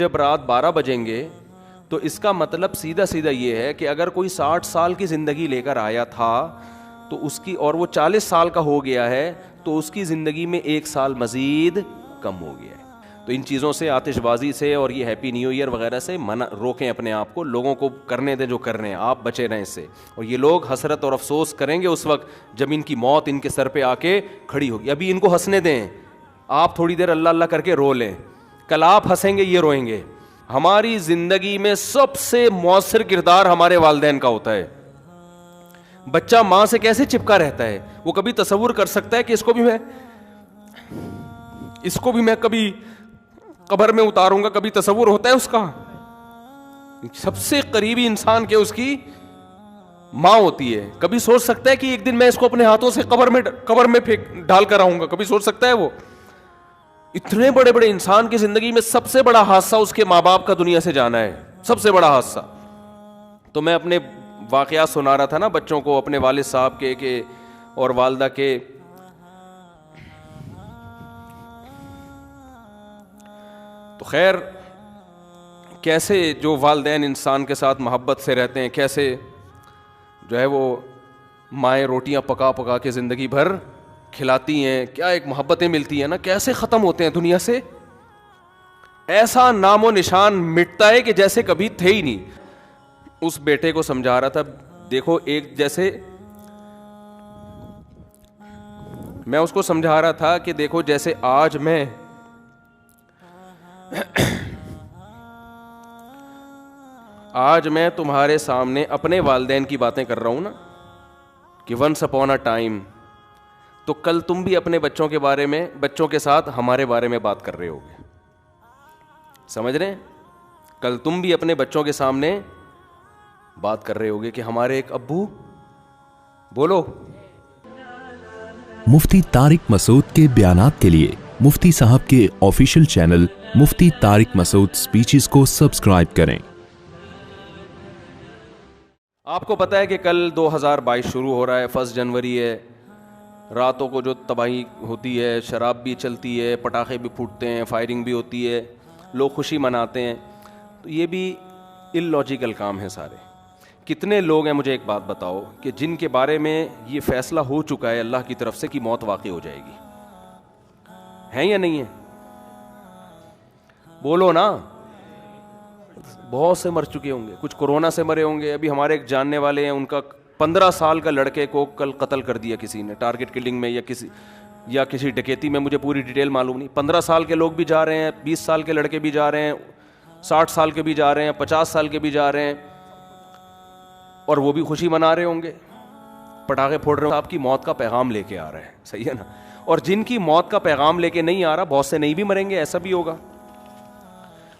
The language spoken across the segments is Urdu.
جب رات 12 بجیں گے تو اس کا مطلب سیدھا سیدھا یہ ہے کہ اگر کوئی 60 سال کی زندگی لے کر آیا تھا تو اس کی، اور وہ 40 سال کا ہو گیا ہے تو اس کی زندگی میں 1 سال مزید کم ہو گیا ہے. تو ان چیزوں سے، آتش بازی سے اور یہ ہیپی نیو ایئر وغیرہ سے روکیں اپنے آپ کو. لوگوں کو کرنے دیں جو کر رہے ہیں، آپ بچے رہیں اس سے. اور یہ لوگ حسرت اور افسوس کریں گے اس وقت جب ان کی موت ان کے سر پہ آ کے کھڑی ہوگی. ابھی ان کو ہنسنے دیں، آپ تھوڑی دیر اللہ اللہ کر کے رو لیں. کل آپ ہنسیں گے، یہ روئیں گے. ہماری زندگی میں سب سے مؤثر کردار ہمارے والدین کا ہوتا ہے. بچہ ماں سے کیسے چپکا رہتا ہے، وہ کبھی تصور کر سکتا ہے کہ اس کو بھی میں کبھی قبر میں اتاروں گا؟ کبھی تصور ہوتا ہے اس کا؟ سب سے قریبی انسان کے اس کی ماں ہوتی ہے. کبھی سوچ سکتا ہے کہ ایک دن میں اس کو اپنے ہاتھوں سے قبر میں ڈال کر آؤں گا؟ کبھی سوچ سکتا ہے وہ؟ اتنے بڑے بڑے انسان کی زندگی میں سب سے بڑا حادثہ اس کے ماں باپ کا دنیا سے جانا ہے، سب سے بڑا حادثہ. تو میں اپنے واقعات سنا رہا تھا نا بچوں کو، اپنے والد صاحب کے اور والدہ کے. تو خیر، کیسے جو والدین انسان کے ساتھ محبت سے رہتے ہیں، کیسے جو ہے وہ مائیں روٹیاں پکا پکا کے زندگی بھر کھلاتی ہیں، کیا ایک محبتیں ملتی ہیں نا، کیسے ختم ہوتے ہیں دنیا سے. ایسا نام و نشان مٹتا ہے کہ جیسے کبھی تھے ہی نہیں. اس بیٹے کو سمجھا رہا تھا، دیکھو ایک جیسے میں اس کو سمجھا رہا تھا کہ دیکھو جیسے آج میں تمہارے سامنے اپنے والدین کی باتیں کر رہا ہوں نا کہ ونس اپون اے ٹائم، تو کل تم بھی اپنے بچوں کے بارے میں، بچوں کے ساتھ ہمارے بارے میں بات کر رہے ہوگے. سمجھ رہے ہیں؟ کل تم بھی اپنے بچوں کے سامنے بات کر رہے ہوگے کہ ہمارے ایک ابو. بولو. مفتی طارق مسعود کے بیانات کے لیے مفتی صاحب کے آفیشیل چینل مفتی طارق مسعود سپیچز کو سبسکرائب کریں. آپ کو پتا ہے کہ کل 2022 شروع ہو رہا ہے، 1 جنوری ہے. راتوں کو جو تباہی ہوتی ہے، شراب بھی چلتی ہے، پٹاخے بھی پھوٹتے ہیں، فائرنگ بھی ہوتی ہے، لوگ خوشی مناتے ہیں. تو یہ بھی ان لاجیکل کام ہے سارے. کتنے لوگ ہیں، مجھے ایک بات بتاؤ، کہ جن کے بارے میں یہ فیصلہ ہو چکا ہے اللہ کی طرف سے کہ موت واقع ہو جائے گی؟ ہیں یا نہیں ہے؟ بولو نا. بہت سے مر چکے ہوں گے، کچھ کورونا سے مرے ہوں گے. ابھی ہمارے ایک جاننے والے ہیں، ان کا 15 سال کا لڑکے کو کل قتل کر دیا کسی نے، ٹارگٹ کلنگ میں یا کسی ڈکیتی میں. مجھے پوری ڈیٹیل معلوم نہیں. 15 سال کے لوگ بھی جا رہے ہیں، 20 سال کے لڑکے بھی جا رہے ہیں، 60 سال کے بھی جا رہے ہیں، 50 سال کے بھی جا رہے ہیں، اور وہ بھی خوشی منا رہے ہوں گے، پٹاخے پھوڑ رہے ہیں. آپ کی موت کا پیغام لے کے آ رہا ہے، صحیح ہے نا؟ اور جن کی موت کا پیغام لے کے نہیں آ رہا، بہت سے نہیں بھی مریں گے، ایسا بھی ہوگا.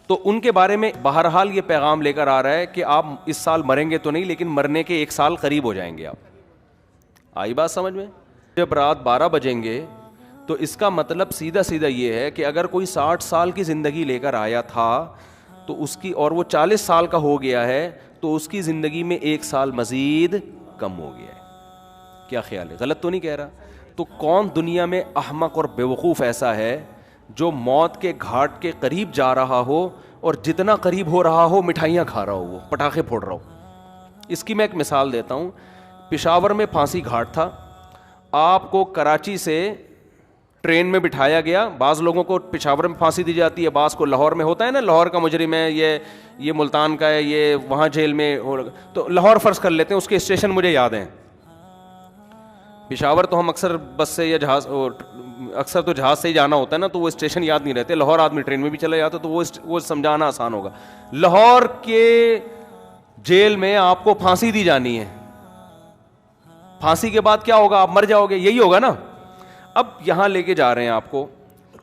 تو ان کے بارے میں بہرحال یہ پیغام لے کر آ رہا ہے کہ آپ اس سال مریں گے تو نہیں، لیکن مرنے کے 1 سال قریب ہو جائیں گے آپ. آئی بات سمجھ میں؟ جب رات 12 بجیں گے تو اس کا مطلب سیدھا سیدھا یہ ہے کہ اگر کوئی 60 سال کی زندگی لے کر آیا تھا تو اس کی، اور وہ 40 سال کا ہو گیا ہے تو اس کی زندگی میں 1 سال مزید کم ہو گیا ہے. کیا خیال ہے؟ غلط تو نہیں کہہ رہا؟ تو کون دنیا میں احمق اور بیوقوف ایسا ہے جو موت کے گھاٹ کے قریب جا رہا ہو اور جتنا قریب ہو رہا ہو مٹھائیاں کھا رہا ہو، وہ پٹاخے پھوڑ رہا ہو؟ اس کی میں ایک مثال دیتا ہوں. پشاور میں پھانسی گھاٹ تھا. آپ کو کراچی سے ٹرین میں بٹھایا گیا. بعض لوگوں کو پشاور میں پھانسی دی جاتی ہے، بعض کو لاہور میں. ہوتا ہے نا، لاہور کا مجرم ہے یہ ملتان کا ہے، یہ وہاں جیل میں تو لاہور فرض کر لیتے ہیں. اس کے اسٹیشن مجھے یاد ہیں. پشاور تو ہم اکثر بس سے یا اکثر تو جہاز سے ہی جانا ہوتا ہے نا، تو وہ اسٹیشن یاد نہیں رہتے. لاہور آدمی ٹرین میں بھی چلا جاتا تو وہ سمجھانا آسان ہوگا. لاہور کے جیل میں آپ کو پھانسی دی جانی ہے. پھانسی کے بعد کیا ہوگا؟ آپ مر جاؤ گے، یہی ہوگا نا. اب یہاں لے کے جا رہے ہیں آپ کو،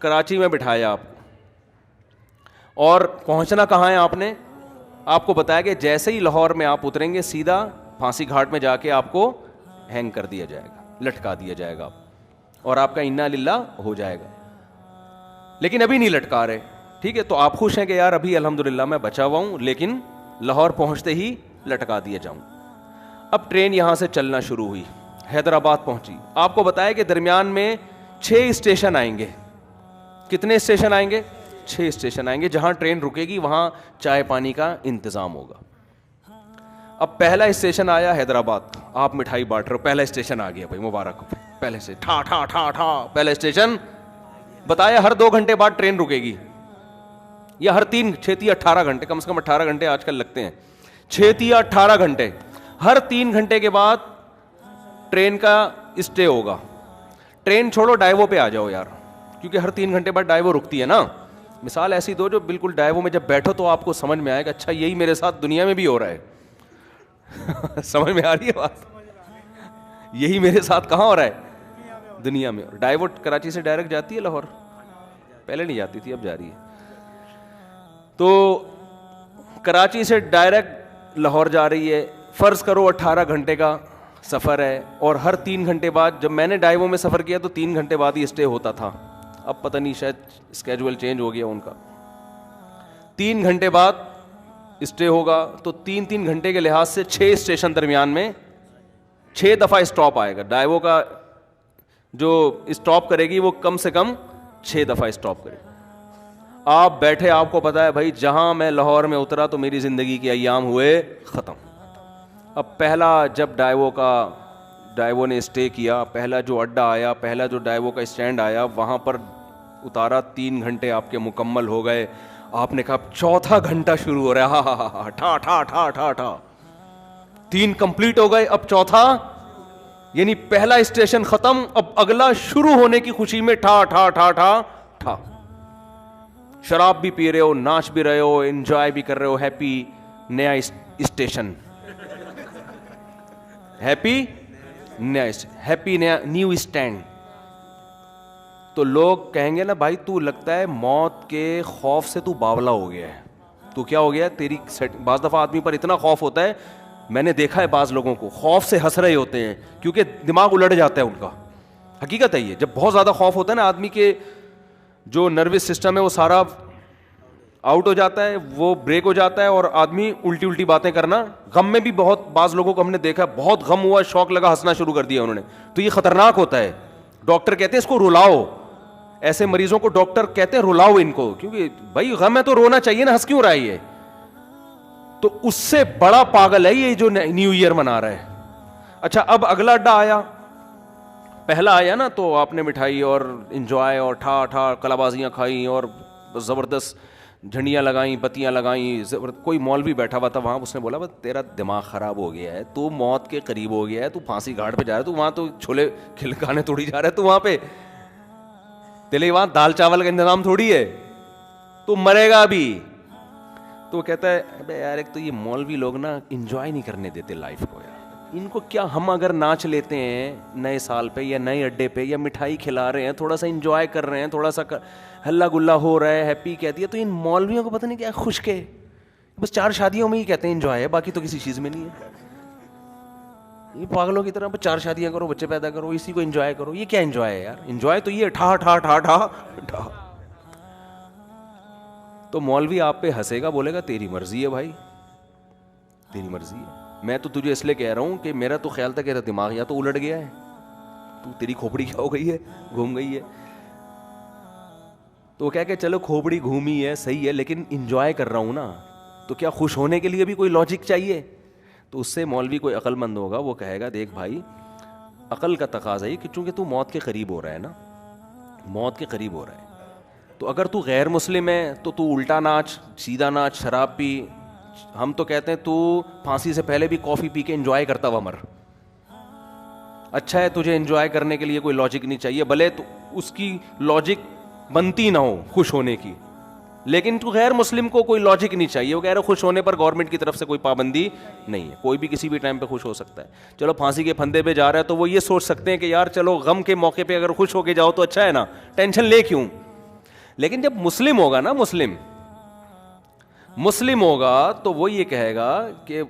کراچی میں بٹھایا آپ کو، اور پہنچنا کہاں ہے؟ آپ کو بتایا کہ جیسے ہی لاہور میں آپ اتریں گے سیدھا پھانسی گھاٹ میں جا کے آپ کو ہینگ کر دیا جائے گا، لٹکا دیا جائے گا، اور آپ کا انا للہ ہو جائے گا. لیکن ابھی نہیں لٹکا رہے، ٹھیک ہے؟ تو آپ خوش ہیں کہ یار ابھی الحمدللہ میں بچا ہوا ہوں، لیکن لاہور پہنچتے ہی لٹکا دیا جاؤں. اب ٹرین یہاں سے چلنا شروع ہوئی، حیدرآباد پہنچی. آپ کو بتایا کہ درمیان میں 6 اسٹیشن آئیں گے. کتنے اسٹیشن آئیں گے؟ 6 اسٹیشن آئیں گے, جہاں ٹرین رکے گی وہاں چائے پانی کا انتظام ہوگا. اب پہلا اسٹیشن آیا حیدرآباد, آپ مٹھائی بانٹ رہے ہو, پہلا اسٹیشن آ گیا بھائی, مبارک ہو. پہلے سے ٹھا ٹھا ٹھا ٹھا پہلا اسٹیشن بتایا, ہر 2 گھنٹے بعد ٹرین رکے گی, یا ہر 6-18 گھنٹے, کم سے کم 18 گھنٹے آج کل لگتے ہیں, 6-18 گھنٹے, ہر 3 گھنٹے کے بعد ٹرین کا اسٹے ہوگا. ٹرین چھوڑو, ڈائیو پہ آ جاؤ یار, کیونکہ ہر 3 گھنٹے بعد ڈائیو رکتی ہے نا. مثال ایسی دو جو بالکل ڈائیو میں جب بیٹھو تو آپ کو سمجھ میں آئے گا اچھا یہی میرے ساتھ دنیا میں بھی ہو رہا ہے. سمجھ میں آ رہی ہے بات, یہی میرے ساتھ کہاں ہو رہا ہے, دنیا میں. ڈائیو کراچی سے ڈائریکٹ جاتی ہے لاہور, پہلے نہیں جاتی تھی, اب جا رہی ہے. تو کراچی سے ڈائریکٹ لاہور جا رہی ہے, فرض کرو 18 گھنٹے کا سفر ہے, اور ہر 3 گھنٹے بعد, جب میں نے ڈائیو میں سفر کیا تو 3 گھنٹے بعد ہی اسٹے ہوتا تھا, اب پتہ نہیں شاید اسکیجول چینج ہو گیا ان کا. 3 گھنٹے بعد اسٹے ہوگا, تو 3 گھنٹے کے لحاظ سے 6 اسٹیشن درمیان میں 6 دفعہ اسٹاپ آئے گا. ڈائیو کا جو اسٹاپ کرے گی وہ کم سے کم 6 دفعہ اسٹاپ کرے گی. آپ بیٹھے, آپ کو پتا ہے بھائی جہاں میں لاہور میں اترا تو میری زندگی کے ایام ہوئے ختم. اب پہلا جب ڈائیو نے اسٹے کیا, پہلا جو اڈا آیا, پہلا جو ڈائیو کا اسٹینڈ آیا, وہاں پر اتارا, 3 گھنٹے آپ کے مکمل ہو گئے. آپ نے کہا 4تھا گھنٹہ شروع ہو رہا ہے, ہاں ہاں ہاں ٹھا ٹھا ٹھا ٹھا ٹھا, 3 کمپلیٹ ہو گئے, اب 4تھا, یعنی پہلا اسٹیشن ختم, اب اگلا شروع ہونے کی خوشی میں ٹھا ٹھا ٹھا ٹھا ٹھا. شراب بھی پی رہے ہو, ناچ بھی رہے ہو, انجوائے بھی کر رہے ہو, ہیپی نیا اسٹیشن, ہیپی نیا نیو اسٹینڈ. تو لوگ کہیں گے نا بھائی تو لگتا ہے موت کے خوف سے تو باولا ہو گیا ہے, تو کیا ہو گیا تیری. بعض دفعہ آدمی پر اتنا خوف ہوتا ہے, میں نے دیکھا ہے بعض لوگوں کو خوف سے ہنس رہے ہوتے ہیں کیونکہ دماغ الٹ جاتا ہے ان کا. حقیقت ہے یہ, جب بہت زیادہ خوف ہوتا ہے نا آدمی کے جو نروس سسٹم ہے وہ سارا آؤٹ ہو جاتا ہے, وہ بریک ہو جاتا ہے, اور آدمی الٹی باتیں کرنا. غم میں بھی بہت بعض لوگوں کو ہم نے دیکھا, بہت غم ہوا, شوق لگا, ہنسنا شروع کر دیا انہوں نے, تو یہ خطرناک ہوتا ہے. ڈاکٹر کہتے ہیں اس کو رلاؤ, ایسے مریضوں کو ڈاکٹر کہتے ہیں رلاؤ ان کو, کیونکہ بھائی غم ہے تو رونا چاہیے نا, ہنس کیوں رہا ہے یہ. تو اس سے بڑا پاگل ہے یہ جو نیو ایئر منا رہا ہے. اچھا اب اگلا اڈا آیا, پہلا آیا نا تو آپ نے مٹھائی اور انجوائے اور ٹھا ٹھا کلا بازیاں کھائیں اور زبردست جھنڈیاں لگائیں, بتیاں لگائیں. کوئی مولوی بیٹھا ہوا تھا وہاں, اس نے بولا بس تیرا دماغ خراب ہو گیا ہے, تو موت کے قریب ہو گیا ہے, تو پھانسی گھاٹ پہ جا رہا ہے, تو وہاں تو چھولے کھانے توڑی جا رہا ہے, تو وہاں پہ تیرے وہاں دال چاول کا انتظام تھوڑی ہے, تو مرے گا ابھی. تو وہ کہتا ہے ابے یار ایک تو یہ مولوی لوگ نا انجوائے نہیں کرنے دیتے لائف کو یار, ان کو کیا, ہم اگر ناچ لیتے ہیں نئے سال پہ یا نئے اڈے پہ یا مٹھائی کھلا رہے ہیں, تھوڑا سا انجوائے کر رہے ہیں, تھوڑا سا ہلا گلا ہو رہا ہے, ہیپی کہتی ہے, تو ان مولویوں کو پتہ نہیں کیا خشک ہے, بس 4 شادیوں میں ہی کہتے ہیں انجوائے ہے, باقی تو کسی چیز میں نہیں ہے. یہ پاگلوں کی طرح 4 شادیاں کرو, بچے پیدا کرو, اسی کو انجوائے کرو. یہ کیا انجوائے ہے یار, انجوائے تو یہ ٹھا ٹھا ٹھا ٹھا ٹھا. تو مولوی آپ پہ ہنسے گا, بولے گا تیری مرضی ہے بھائی, تیری مرضی ہے, میں تو تجھے اس لیے کہہ رہا ہوں کہ میرا تو خیال تھا کہ دماغ یا تو الٹ گیا ہے, تو تیری کھوپڑی کیا ہو گئی ہے, گھوم گئی ہے. تو کہہ کہ چلو کھوپڑی گھومی ہے صحیح ہے, لیکن انجوائے کر رہا ہوں نا, تو کیا خوش ہونے کے لیے بھی کوئی لاجک چاہیے. تو اس سے مولوی کوئی عقل مند ہوگا, وہ کہے گا دیکھ بھائی عقل کا تقاضا ہے کہ چونکہ تو موت کے قریب ہو رہا ہے نا, موت کے قریب ہو رہا ہے, تو اگر تو غیر مسلم ہے تو الٹا ناچ, سیدھا ناچ, شراب پی. ہم تو کہتے ہیں تو پھانسی سے پہلے بھی کافی پی کے انجوائے کرتا ہوا مر. اچھا ہے, تجھے انجوائے کرنے کے لیے کوئی لاجک نہیں چاہیے, بھلے تو اس کی لاجک بنتی نہ ہو خوش ہونے کی, لیکن تو غیر مسلم کو کوئی لاجک نہیں چاہیے. وہ کہہ رہے خوش ہونے پر گورنمنٹ کی طرف سے کوئی پابندی نہیں ہے, کوئی بھی کسی بھی ٹائم پہ خوش ہو سکتا ہے. چلو پھانسی کے پھندے پہ جا رہا ہے تو وہ یہ سوچ سکتے ہیں کہ یار چلو غم کے موقع پہ اگر خوش ہو کے جاؤ تو اچھا ہے نا, ٹینشن لے کیوں. لیکن جب مسلم ہوگا نا, مسلم ہوگا تو وہ یہ کہے گا کہ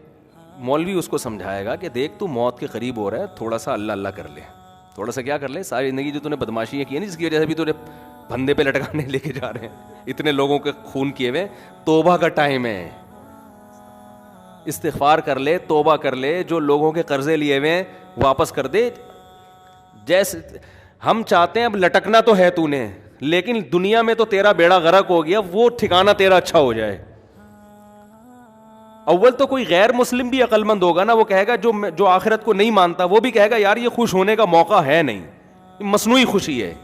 مولوی اس کو سمجھائے گا کہ دیکھ تو موت کے قریب ہو رہا ہے, تھوڑا سا اللہ اللہ کر لے, تھوڑا سا کیا کر لے, ساری زندگی جو تو نے بدماشیاں کی ہیں جس کی وجہ سے بھی تو نے پھندے پہ لٹکانے لے کے جا رہے ہیں, اتنے لوگوں کے خون کیے ہوئے, توبہ کا ٹائم ہے, استغفار کر لے, توبہ کر لے, جو لوگوں کے قرضے لیے ہوئے واپس کر دے. جیسے ہم چاہتے ہیں اب لٹکنا تو ہے تو نے, لیکن دنیا میں تو تیرا بیڑا غرق ہو گیا, وہ ٹھکانہ تیرا اچھا ہو جائے. اول تو کوئی غیر مسلم بھی عقل مند ہوگا نا, وہ کہے گا جو آخرت کو نہیں مانتا, وہ بھی کہے گا یار یہ خوش ہونے کا موقع ہے نہیں, مصنوعی خوشی ہے.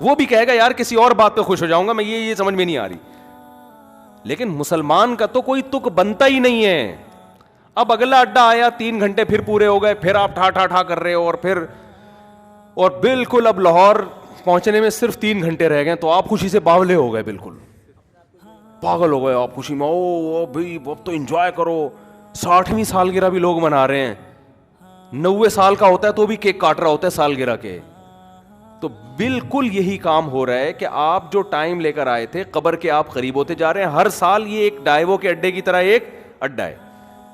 وہ بھی کہے گا یار کسی اور بات پہ خوش ہو جاؤں گا میں, یہ سمجھ میں نہیں آ رہی. لیکن مسلمان کا تو کوئی تک بنتا ہی نہیں ہے. اب اگلا اڈا آیا, 3 گھنٹے پھر پورے ہو گئے, پھر آپ ٹھا کر رہے ہو, اور بالکل اب لاہور پہنچنے میں صرف 3 گھنٹے رہ گئے, تو آپ خوشی سے باولے ہو گئے, بالکل پاگل ہو گئے آپ خوشی میں. او بھائی اب تو انجوائے کرو, 60ویں سالگرہ بھی لوگ منا رہے ہیں, 90 سال کا ہوتا ہے تو بھی کیک کاٹ رہا ہوتا ہے سالگرہ کے. تو بالکل یہی کام ہو رہا ہے کہ آپ جو ٹائم لے کر آئے تھے قبر کے, آپ قریب ہوتے جا رہے ہیں. ہر سال یہ ایک ڈائیوو کے اڈے کی طرح ایک اڈا ہے,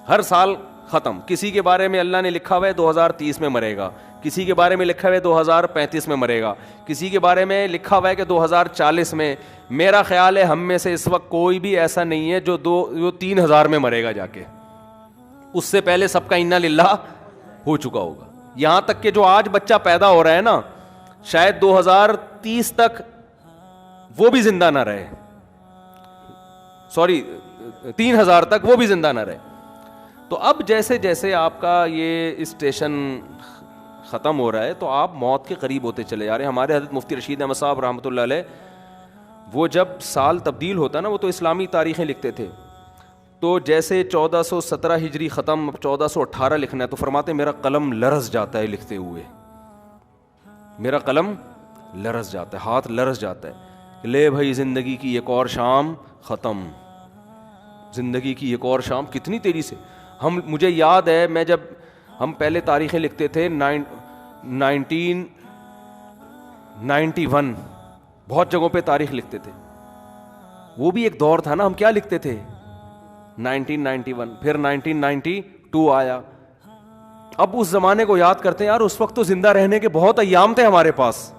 ہر سال ختم. کسی کے بارے میں اللہ نے لکھا ہوا ہے 2030 میں مرے گا, کسی کے بارے میں لکھا ہوا ہے 2035 میں مرے گا, کسی کے بارے میں لکھا ہوا ہے کہ 2040 میں. میرا خیال ہے ہم میں سے اس وقت کوئی بھی ایسا نہیں ہے جو 3000 میں مرے گا جا کے, اس سے پہلے سب کا انا للہ ہو چکا ہوگا. یہاں تک کہ جو آج بچہ پیدا ہو رہا ہے نا, شاید 2030 تک وہ بھی زندہ نہ رہے, 3000 تک وہ بھی زندہ نہ رہے. تو اب جیسے جیسے آپ کا یہ اسٹیشن ختم ہو رہا ہے تو آپ موت کے قریب ہوتے چلے جا رہے ہیں. ہمارے حضرت مفتی رشید احمد صاحب رحمۃ اللہ علیہ, وہ جب سال تبدیل ہوتا نا, وہ تو اسلامی تاریخیں لکھتے تھے, تو جیسے 1417 ہجری ختم, 1418 لکھنا ہے, تو فرماتے میرا قلم لرز جاتا ہے لکھتے ہوئے, میرا قلم لرز جاتا ہے, ہاتھ لرز جاتا ہے. لے بھائی زندگی کی ایک اور شام ختم, زندگی کی ایک اور شام. کتنی تیزی سے مجھے یاد ہے, میں جب ہم پہلے تاریخیں لکھتے تھے 1991, بہت جگہوں پہ تاریخ لکھتے تھے, وہ بھی ایک دور تھا نا. ہم کیا لکھتے تھے 1991, پھر 1992 آیا. اب اس زمانے کو یاد کرتے ہیں, یار اس وقت تو زندہ رہنے کے بہت ایام تھے ہمارے پاس,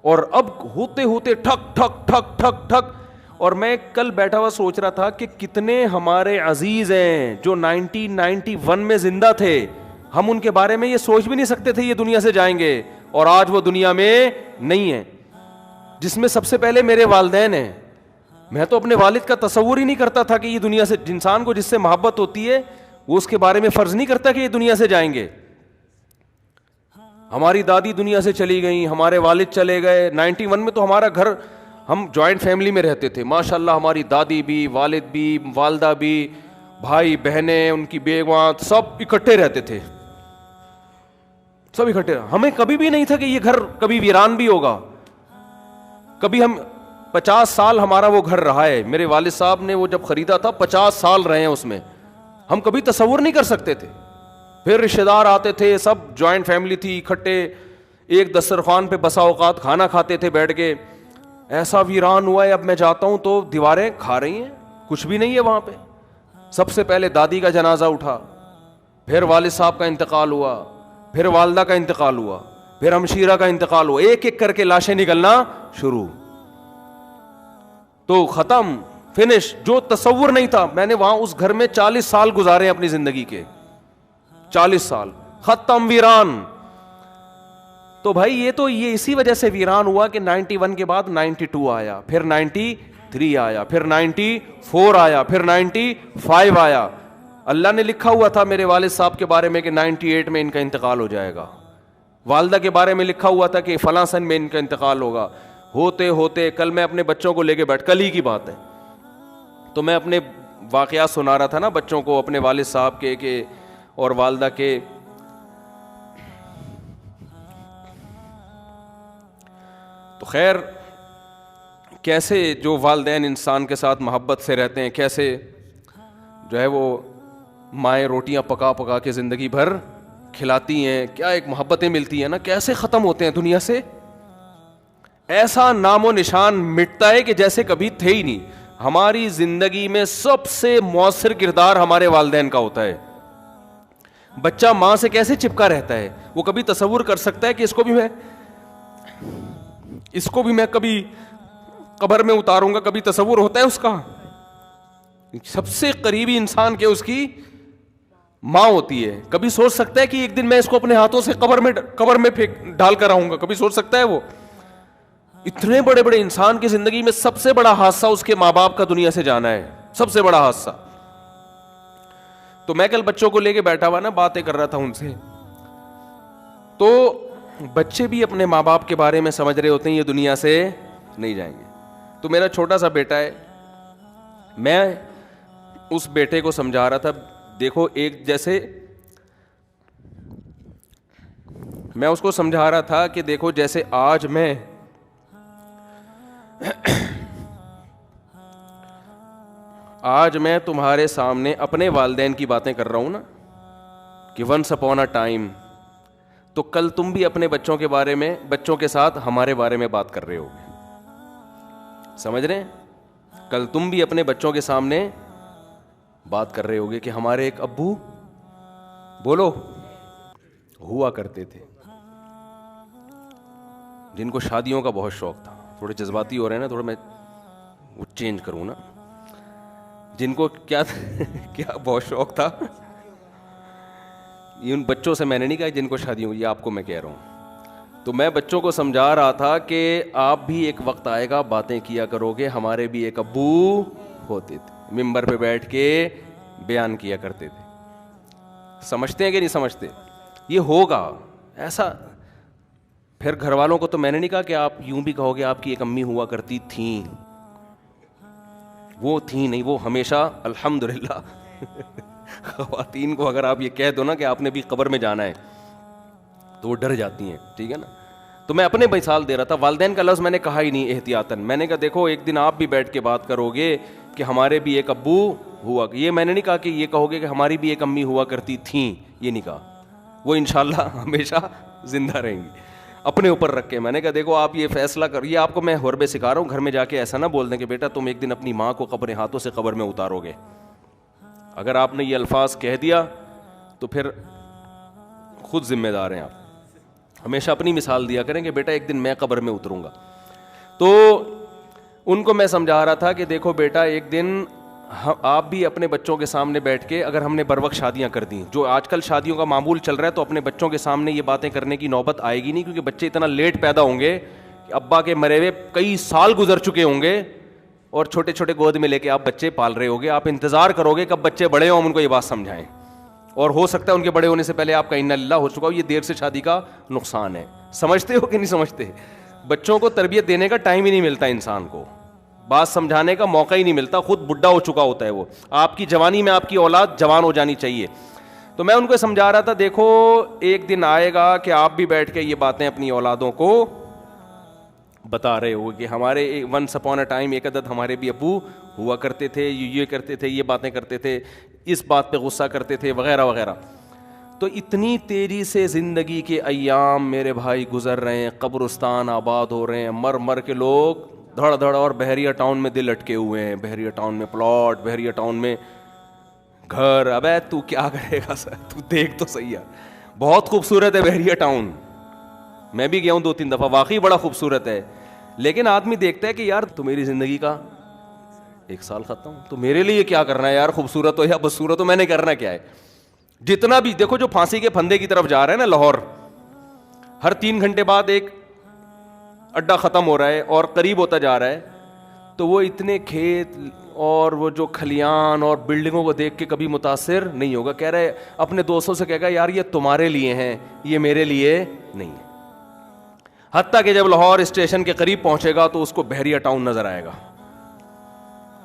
اور اب ہوتے ہوتے ٹھک ٹھک ٹھک ٹھک ٹھک. اور میں کل بیٹھا ہوا سوچ رہا تھا کہ کتنے ہمارے عزیز ہیں جو 1991 میں زندہ تھے, ہم ان کے بارے میں یہ سوچ بھی نہیں سکتے تھے یہ دنیا سے جائیں گے, اور آج وہ دنیا میں نہیں ہیں. جس میں سب سے پہلے میرے والدین ہیں. میں تو اپنے والد کا تصور ہی نہیں کرتا تھا کہ یہ دنیا سے, انسان کو جس سے محبت ہوتی ہے وہ اس کے بارے میں فرض نہیں کرتا کہ یہ دنیا سے جائیں گے. ہماری دادی دنیا سے چلی گئیں, ہمارے والد چلے گئے. 91 میں تو ہمارا گھر, ہم جوائنٹ فیملی میں رہتے تھے ماشاءاللہ, ہماری دادی بھی, والد بھی, والدہ بھی, بھائی بہنیں, ان کی بیویاں, سب اکٹھے رہتے تھے, سب اکٹھے. ہمیں کبھی بھی نہیں تھا کہ یہ گھر کبھی ویران بھی ہوگا. کبھی ہم 50 سال ہمارا وہ گھر رہا ہے, میرے والد صاحب نے وہ جب خریدا تھا 50 سال رہے ہیں اس میں, ہم کبھی تصور نہیں کر سکتے تھے. پھر رشتے دار آتے تھے, سب جوائنٹ فیملی تھی, اکٹھے ایک دسترخوان پہ بسا اوقات کھانا کھاتے تھے بیٹھ کے. ایسا ویران ہوا ہے, اب میں جاتا ہوں تو دیواریں کھا رہی ہیں, کچھ بھی نہیں ہے وہاں پہ. سب سے پہلے دادی کا جنازہ اٹھا, پھر والد صاحب کا انتقال ہوا, پھر والدہ کا انتقال ہوا, پھر ہمشیرہ کا انتقال ہوا, ایک ایک کر کے لاشیں نکلنا شروع. تو ختم, فنش. جو تصور نہیں تھا, میں نے وہاں اس گھر میں 40 سال گزارے ہیں اپنی زندگی کے, 40 سال ختم, ویران. تو بھائی یہ اسی وجہ سے ویران ہوا کہ 91 کے بعد 92 آیا, پھر 93 آیا, پھر 94 آیا, پھر 95 آیا. اللہ نے لکھا ہوا تھا میرے والد صاحب کے بارے میں کہ 98 میں ان کا انتقال ہو جائے گا. والدہ کے بارے میں لکھا ہوا تھا کہ فلاں سن میں ان کا انتقال ہوگا. ہوتے ہوتے کل میں اپنے بچوں کو لے کے کل ہی کی بات ہے, تو میں اپنے واقعات سنا رہا تھا نا بچوں کو, اپنے والد صاحب کے اور والدہ کے. تو خیر, کیسے جو والدین انسان کے ساتھ محبت سے رہتے ہیں, کیسے جو ہے وہ مائیں روٹیاں پکا پکا کے زندگی بھر کھلاتی ہیں, کیا ایک محبتیں ملتی ہیں نا, کیسے ختم ہوتے ہیں دنیا سے. ایسا نام و نشان مٹتا ہے کہ جیسے کبھی تھے ہی نہیں. ہماری زندگی میں سب سے مؤثر کردار ہمارے والدین کا ہوتا ہے. بچہ ماں سے کیسے چپکا رہتا ہے, وہ کبھی تصور کر سکتا ہے کہ اس کو بھی میں کبھی قبر میں اتاروں گا, کبھی تصور ہوتا ہے اس کا. سب سے قریبی انسان کے اس کی ماں ہوتی ہے. کبھی سوچ سکتا ہے کہ ایک دن میں اس کو اپنے ہاتھوں سے قبر میں ڈال کر آؤں گا, کبھی سوچ سکتا ہے وہ؟ اتنے بڑے بڑے انسان کی زندگی میں سب سے بڑا حادثہ اس کے ماں باپ کا دنیا سے جانا ہے, سب سے بڑا حادثہ. تو میں کل بچوں کو لے کے بیٹھا ہوا نا, باتیں کر رہا تھا ان سے, تو بچے بھی اپنے ماں باپ کے بارے میں سمجھ رہے ہوتے ہیں یہ دنیا سے نہیں جائیں گے. تو میرا چھوٹا سا بیٹا ہے, میں اس بیٹے کو سمجھا رہا تھا, دیکھو ایک جیسے میں اس کو سمجھا رہا تھا کہ دیکھو جیسے آج میں تمہارے سامنے اپنے والدین کی باتیں کر رہا ہوں نا کہ ونس اپون اے ٹائم, تو کل تم بھی اپنے بچوں کے بارے میں, بچوں کے ساتھ ہمارے بارے میں بات کر رہے ہوگے. سمجھ رہے ہیں؟ کل تم بھی اپنے بچوں کے سامنے بات کر رہے ہوگے کہ ہمارے ایک ابو, بولو, ہوا کرتے تھے جن کو شادیوں کا بہت شوق تھا. تھوڑے جذباتی ہو رہے ہیں نا, تھوڑا میں وہ چینج کروں نا. جن کو کیا بہت شوق تھا, یہ ان بچوں سے میں نے نہیں کہا جن کو شادیوں, یہ آپ کو میں کہہ رہا ہوں. تو میں بچوں کو سمجھا رہا تھا کہ آپ بھی ایک وقت آئے گا باتیں کیا کرو گے, ہمارے بھی ایک ابو ہوتے تھے, ممبر پہ بیٹھ کے بیان کیا کرتے تھے. سمجھتے ہیں کہ نہیں سمجھتے؟ یہ ہوگا ایسا. پھر گھر والوں کو تو میں نے نہیں کہا کہ آپ یوں بھی کہو گے آپ کی ایک امی ہوا کرتی تھیں, وہ تھیں نہیں, وہ ہمیشہ الحمدللہ. خواتین کو اگر آپ یہ کہہ دو نا کہ آپ نے بھی قبر میں جانا ہے تو وہ ڈر جاتی ہیں, ٹھیک ہے نا. تو میں اپنے مثال دے رہا تھا, والدین کا لفظ میں نے کہا ہی نہیں احتیاطاً. میں نے کہا دیکھو ایک دن آپ بھی بیٹھ کے بات کرو گے کہ ہمارے بھی ایک ابو ہوا, یہ میں نے نہیں کہا کہ یہ کہو گے کہ ہماری بھی ایک امی ہوا کرتی تھیں, یہ نہیں کہا. وہ انشاءاللہ ہمیشہ زندہ رہیں گی. اپنے اوپر رکھ کے میں نے کہا دیکھو آپ یہ فیصلہ کر, یہ آپ کو میں حربے سکھا رہا ہوں, گھر میں جا کے ایسا نہ بول دیں کہ بیٹا تم ایک دن اپنی ماں کو اپنے ہاتھوں سے قبر میں اتارو گے. اگر آپ نے یہ الفاظ کہہ دیا تو پھر خود ذمہ دار ہیں آپ. ہمیشہ اپنی مثال دیا کریں کہ بیٹا ایک دن میں قبر میں اتروں گا. تو ان کو میں سمجھا رہا تھا کہ دیکھو بیٹا ایک دن آپ بھی اپنے بچوں کے سامنے بیٹھ کے, اگر ہم نے بر وقت شادیاں کر دیں, جو آج کل شادیوں کا معمول چل رہا ہے, تو اپنے بچوں کے سامنے یہ باتیں کرنے کی نوبت آئے گی نہیں, کیونکہ بچے اتنا لیٹ پیدا ہوں گے کہ ابا کے مرے ہوئے کئی سال گزر چکے ہوں گے اور چھوٹے چھوٹے گود میں لے کے آپ بچے پال رہے ہوگے. آپ انتظار کرو گے کب بچے بڑے ہوں, ہم ان کو یہ بات سمجھائیں, اور ہو سکتا ہے ان کے بڑے ہونے سے پہلے آپ کا انا للہ ہو چکا ہو. یہ دیر سے شادی کا نقصان ہے. سمجھتے ہو کہ نہیں سمجھتے؟ بچوں کو تربیت دینے کا ٹائم ہی نہیں ملتا انسان کو, بات سمجھانے کا موقع ہی نہیں ملتا, خود بڈھا ہو چکا ہوتا ہے وہ. آپ کی جوانی میں آپ کی اولاد جوان ہو جانی چاہیے. تو میں ان کو سمجھا رہا تھا دیکھو ایک دن آئے گا کہ آپ بھی بیٹھ کے یہ باتیں اپنی اولادوں کو بتا رہے ہو کہ ہمارے ونس اپون اے ٹائم ایک عدد ہمارے بھی ابو ہوا کرتے تھے, یہ کرتے تھے, یہ باتیں کرتے تھے, اس بات پہ غصہ کرتے تھے, وغیرہ وغیرہ. تو اتنی تیزی سے زندگی کے ایام میرے بھائی گزر رہے ہیں, قبرستان آباد ہو رہے ہیں, مر مر کے لوگ دھڑ دھڑ, اور بحریہ ٹاؤن میں دل اٹکے ہوئے ہیں, بحریہ ٹاؤن میں پلاٹ, بحریہ ٹاؤن میں گھر. ابے تو کیا کرے گا سر, تو دیکھ تو صحیح ہے, بہت خوبصورت ہے بحریہ ٹاؤن, میں بھی گیا ہوں 2-3 دفعہ, واقعی بڑا خوبصورت ہے. لیکن آدمی دیکھتا ہے کہ یار تو میری زندگی کا 1 سال ختم, تو میرے لیے کیا کرنا ہے یار, خوبصورت ہو یا بدصورت ہو, میں نے کرنا کیا ہے. جتنا بھی دیکھو جو پھانسی کے پھندے کی طرف جا رہے ہیں نا لاہور, ہر 3 گھنٹے بعد ایک اڈا ختم ہو رہا ہے اور قریب ہوتا جا رہا ہے, تو وہ اتنے کھیت اور وہ جو کھلیان اور بلڈنگوں کو دیکھ کے کبھی متاثر نہیں ہوگا. کہہ رہے اپنے دوستوں سے کہے گا یار یہ تمہارے لیے ہیں, یہ میرے لیے نہیں ہے. حتیٰ کہ جب لاہور اسٹیشن کے قریب پہنچے گا تو اس کو بحریہ ٹاؤن نظر آئے گا.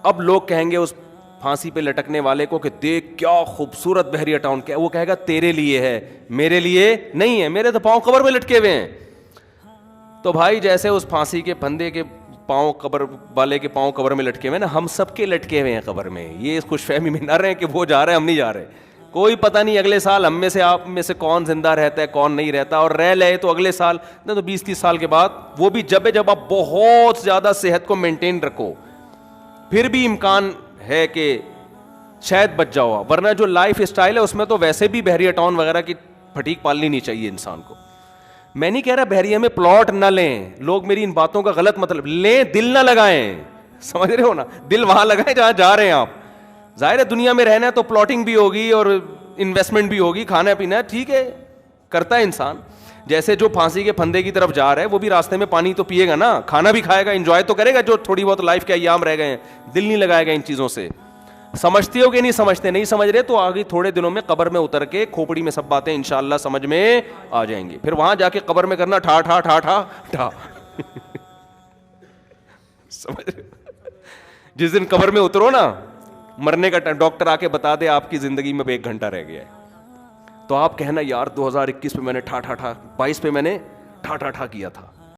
اب لوگ کہیں گے اس پھانسی پہ لٹکنے والے کو کہ دیکھ کیا خوبصورت بحریہ ٹاؤن, کیا وہ کہے گا تیرے لیے ہے, میرے لیے نہیں ہے, میرے تو پاؤں قبر میں لٹکے ہوئے ہیں. تو بھائی جیسے اس پھانسی کے پھندے کے پاؤں قبر والے کے پاؤں قبر میں لٹکے ہوئے نا, ہم سب کے لٹکے ہوئے ہیں قبر میں. یہ اس خوش فہمی میں نہ رہے کہ وہ جا رہے ہیں ہم نہیں جا رہے. کوئی پتہ نہیں اگلے سال ہم میں سے آپ میں سے کون زندہ رہتا ہے کون نہیں رہتا, اور رہ لے تو اگلے سال نہ تو 20-30 سال کے بعد, وہ بھی جب آپ بہت زیادہ صحت کو مینٹین رکھو, پھر بھی امکان ہے کہ شاید بچ جاؤ. ورنہ جو لائف اسٹائل ہے اس میں تو ویسے بھی بحریہ ٹاؤن وغیرہ کی پھٹیک پالنی نہیں چاہیے انسان کو. میں نہیں کہہ رہا بحریہ میں پلاٹ نہ لیں, لوگ میری ان باتوں کا غلط مطلب لیں, دل نہ لگائیں, سمجھ رہے ہو نا, دل وہاں لگائیں جہاں جا رہے ہیں آپ. ظاہر ہے دنیا میں رہنا ہے تو پلاٹنگ بھی ہوگی اور انویسٹمنٹ بھی ہوگی, کھانا پینا ٹھیک ہے کرتا ہے انسان, جیسے جو پھانسی کے پھندے کی طرف جا رہا ہے وہ بھی راستے میں پانی تو پیے گا نا, کھانا بھی کھائے گا, انجوائے تو کرے گا جو تھوڑی بہت لائف کے ایام رہ گئے ہیں, دل نہیں لگائے گا ان چیزوں سے. سمجھتے ہو کہ نہیں سمجھتے؟ نہیں سمجھ رہے تو آگے تھوڑے دنوں میں قبر میں اتر کے کھوپڑی میں سب باتیں انشاءاللہ سمجھ میں آ جائیں گی. پھر وہاں جا کے قبر میں کرنا ٹھا ٹھا ٹھا ٹھا ٹھا. سمجھ رہے؟ جس دن قبر میں اترو نا, مرنے کا ڈاکٹر آ کے بتا دے آپ کی زندگی میں 1 گھنٹہ رہ گیا ہے, تو آپ کہنا یار 2021 پہ میں نے ٹھا ٹھا ٹھا, 22 پہ میں نے ٹھا ٹھا ٹھا کیا تھا.